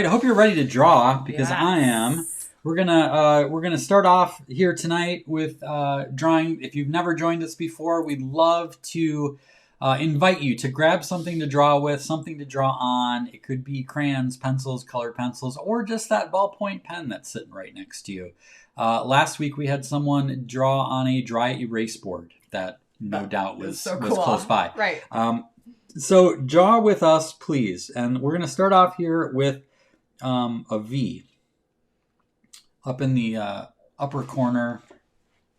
right, I hope you're ready to draw because I am. We're gonna start off here tonight with drawing. If you've never joined us before, we'd love to invite you to grab something to draw with, something to draw on. It could be crayons, pencils, colored pencils, or just that ballpoint pen that's sitting right next to you. Last week we had someone draw on a dry erase board that no doubt was close by. Right. So draw with us, please. And we're going to start off here with a V up in the upper corner,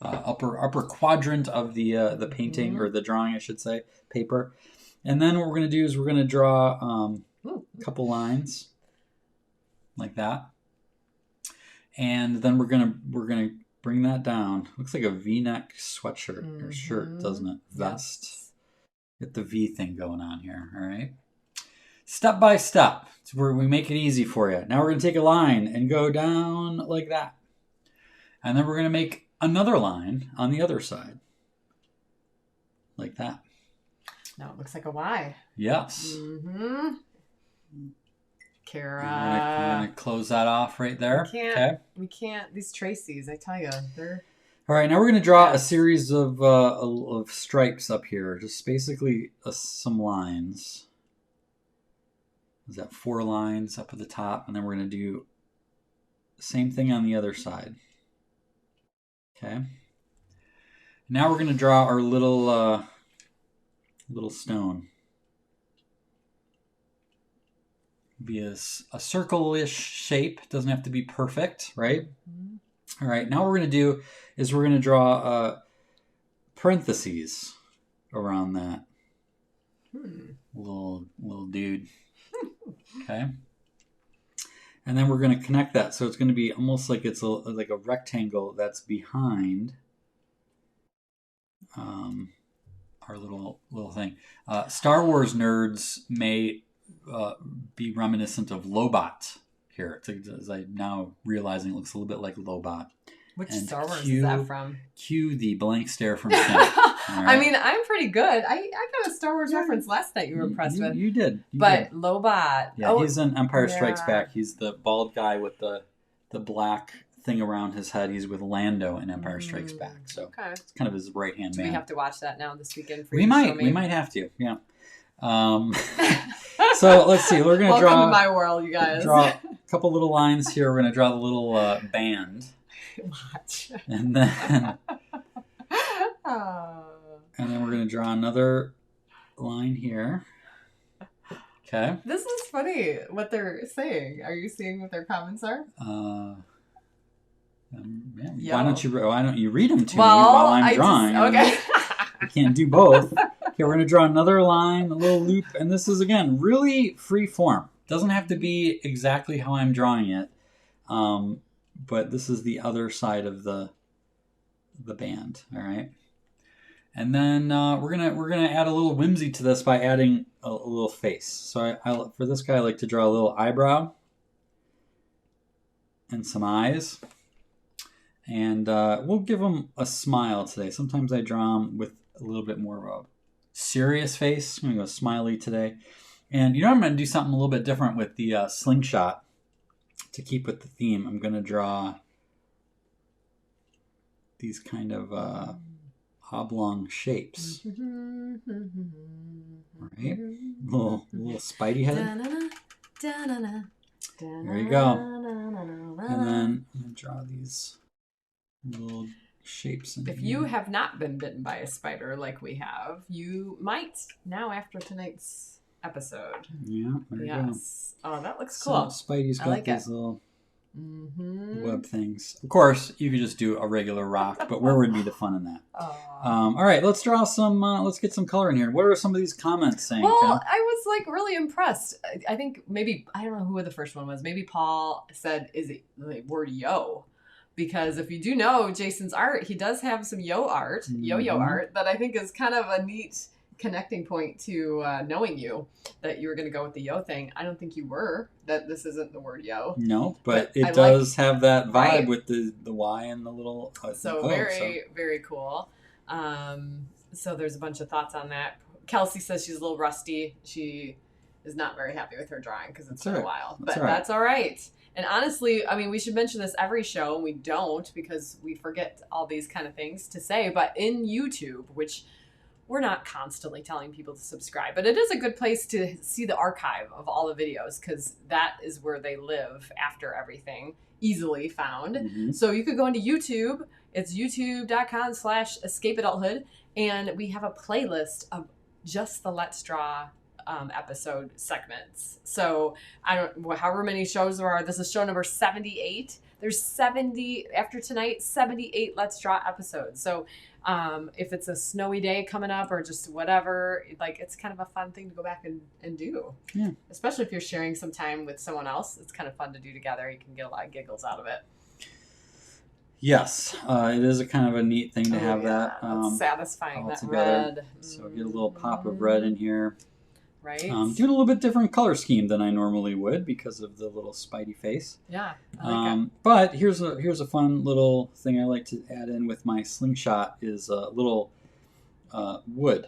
upper quadrant of the painting, or the drawing, I should say, paper. And then what we're going to do is we're going to draw a couple lines like that. And then we're gonna bring that down. Looks like a V-neck sweatshirt or shirt, doesn't it? Vest. Yes. Get the V thing going on here. All right. Step by step. It's where we make it easy for you. Now we're gonna take a line and go down like that, and then we're gonna make another line on the other side, like that. Now it looks like a Y. Yes. Mm-hmm. Kara. I'm gonna close that off right there. We can't. These Tracy's, I tell you, they're. All right, now we're going to draw a series of stripes up here. Just basically some lines. Is that 4 lines up at the top? And then we're going to do the same thing on the other side. Okay. Now we're going to draw our little stone. Be a circle-ish shape. Doesn't have to be perfect, right? Mm-hmm. All right, now what we're going to do is we're going to draw parentheses around that little dude. Okay. And then we're going to connect that. So it's going to be almost like it's like a rectangle that's behind our little thing. Star Wars nerds may be reminiscent of Lobot here. As I'm now realizing, it looks a little bit like Lobot. Which Star Wars is that from? Cue the blank stare from Sam. Right? I mean, I'm pretty good. I got a Star Wars reference last night you were impressed with. You did. But Lobot. Yeah, he's in Empire Strikes Back. He's the bald guy with the black thing around his head. He's with Lando in Empire Strikes Back. So it's kind of his right-hand man. Do we have to watch that now this weekend for you? We might have to, yeah. So let's see. We're going to draw. Welcome to my world, you guys. Draw a couple little lines here. We're going to draw the little band. Watch. And then we're going to draw another line here. Okay. This is funny what they're saying. Are you seeing what their comments are? Yeah. Why don't you read them to me while I'm drawing? Okay. I can't do both. Okay, we're going to draw another line, a little loop, and this is, again, really free form. Doesn't have to be exactly how I'm drawing it, but this is the other side of the band, all right? And then we're gonna add a little whimsy to this by adding a little face. So I for this guy, I like to draw a little eyebrow and some eyes. And we'll give him a smile today. Sometimes I draw him with a little bit more of a serious face. I'm going to go smiley today. And I'm going to do something a little bit different with the slingshot to keep with the theme. I'm going to draw these kind of oblong shapes. Right? Little Spidey head. There you go. And then I'm going to draw these little shapes. If you have not been bitten by a spider like we have, you might now after tonight's episode. Yeah, there you go. Oh, that looks cool. So Spidey's got these little web things. Of course, you could just do a regular rock, but where would be the fun in that? All right, let's draw some. Let's get some color in here. What are some of these comments saying? Well, Tim? I was like really impressed. I think maybe I don't know who the first one was. Maybe Paul said, "Is it the word yo?" Because if you do know Jason's art, he does have some yo-yo art that I think is kind of a neat connecting point to knowing you, that you were going to go with the yo thing. I don't think you were, that this isn't the word yo. No, but it does have that vibe with the Y and the little... very cool. So there's a bunch of thoughts on that. Kelsey says she's a little rusty. She is not very happy with her drawing because it's That's been all a right. while. That's But all right. that's all right. And honestly, I mean, we should mention this every show, and we don't because we forget all these kind of things to say. But in YouTube, which we're not constantly telling people to subscribe, but it is a good place to see the archive of all the videos because that is where they live after everything, easily found. Mm-hmm. So you could go into YouTube. It's youtube.com/escapeadulthood. And we have a playlist of just the Let's Draw episode segments. So however many shows there are, this is show number 78. There's 70, after tonight, 78 Let's Draw episodes. So if it's a snowy day coming up or just whatever, like it's kind of a fun thing to go back and do. Yeah. Especially if you're sharing some time with someone else. It's kind of fun to do together. You can get a lot of giggles out of it. Yes, it is a kind of a neat thing to have that. That's satisfying, that together. red. So get a little pop of red in here. Right. Doing a little bit different color scheme than I normally would because of the little Spidey face. Yeah, I like it. But here's a fun little thing I like to add in with my slingshot is a little wood.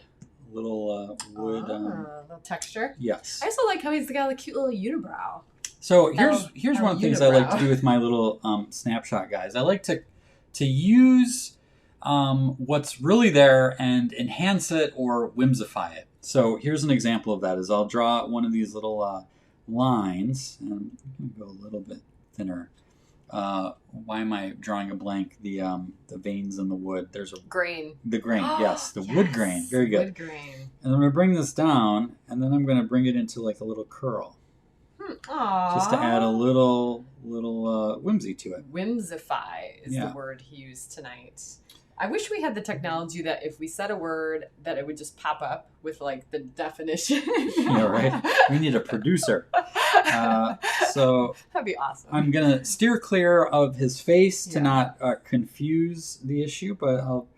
Little Little texture. Yes. I also like how he's got a cute little unibrow. So here's one of the things I like to do with my little snapshot guys. I like to use what's really there and enhance it or whimsify it. So here's an example of that. Is I'll draw one of these little lines, and I'm going to go a little bit thinner. Why am I drawing a blank? The veins in the wood. There's a grain. The grain, yes, the wood grain. Very good. Wood grain. And I'm going to bring this down, and then I'm going to bring it into like a little curl. Aww. Just to add a little whimsy to it. Whimsify is the word he used tonight. I wish we had the technology that if we said a word that it would just pop up with like the definition. Yeah, right. We need a producer. So that'd be awesome. I'm gonna steer clear of his face to not confuse the issue, but I'll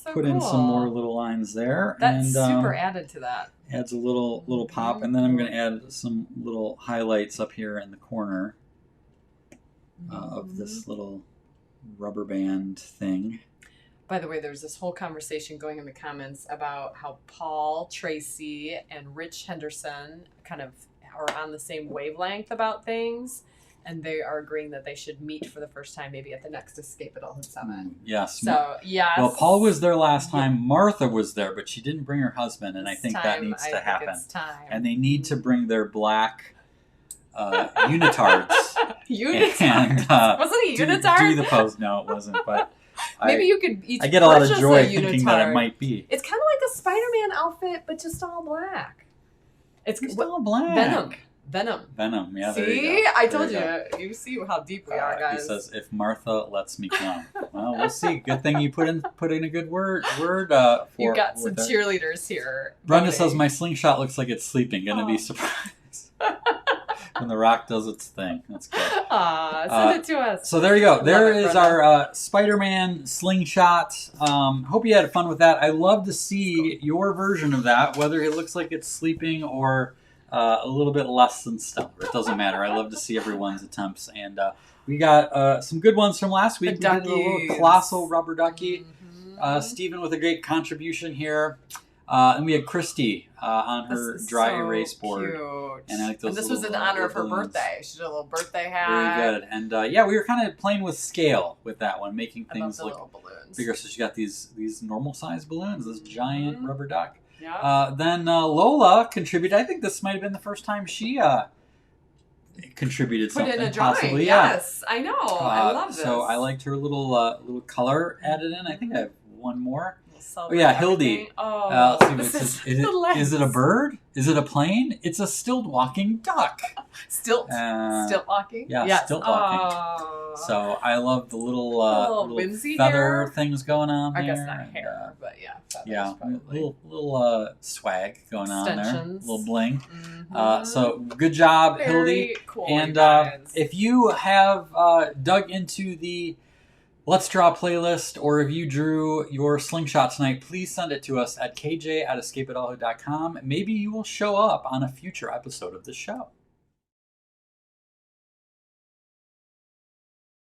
put in some more little lines there. That's super added to that. Adds a little pop, and then I'm gonna add some little highlights up here in the corner of this little rubber band thing. By the way, there's this whole conversation going in the comments about how Paul, Tracy, and Rich Henderson kind of are on the same wavelength about things, and they are agreeing that they should meet for the first time maybe at the next Escape Adulthood Summit. Yes. So, yes. Well, Paul was there last time. Martha was there, but she didn't bring her husband, and I think that needs to happen. It's time. And they need to bring their black unitards. Unitards? And, wasn't he unitard? Do the pose. No, it wasn't, but... Maybe you could each I get a lot of purchase joy a thinking unitard. that it might be. It's kind of like a Spider-Man outfit, but just all black. It's all black. Venom. Yeah. See, there you go. I told you. You see how deep we are, guys. He says, "If Martha lets me come." Well, we'll see. Good thing you put in a good word. For you got some cheerleaders here. Brenda says my slingshot looks like it's sleeping. Gonna be surprised when the rock does its thing. That's good. Send it to us. So there you go. There is our Spider-Man slingshot. Hope you had fun with that. I love to see your version of that, whether it looks like it's sleeping or a little bit less than stellar. It doesn't matter. I love to see everyone's attempts. And we got some good ones from last week. We did a little colossal rubber ducky. Stephen with a great contribution here. And we had Christy on her dry erase board. Cute. And I like those. And this was in honor of her birthday. She did a little birthday hat. Very good. And we were kind of playing with scale with that one, making things look bigger. So she got these normal size balloons, this giant rubber duck. Yeah. Then Lola contributed. I think this might have been the first time she contributed something. Put in a drawing. Possibly, yes, I know. I love this. So I liked her little color added in. I think I have one more. Oh yeah, Hildy. Oh, is it a bird? Is it a plane? It's a stilt walking duck. Stilt walking? Yeah, yes. stilt walking. So I love the little whimsy feather hair things going on there. I guess not hair, but yeah. Yeah, little swag going on there. Little bling. So good job, Hildy. Cool, and if you have dug into the Let's Draw playlist, or if you drew your slingshot tonight, please send it to us at kj@escapeadulthood.com. Maybe you will show up on a future episode of the show.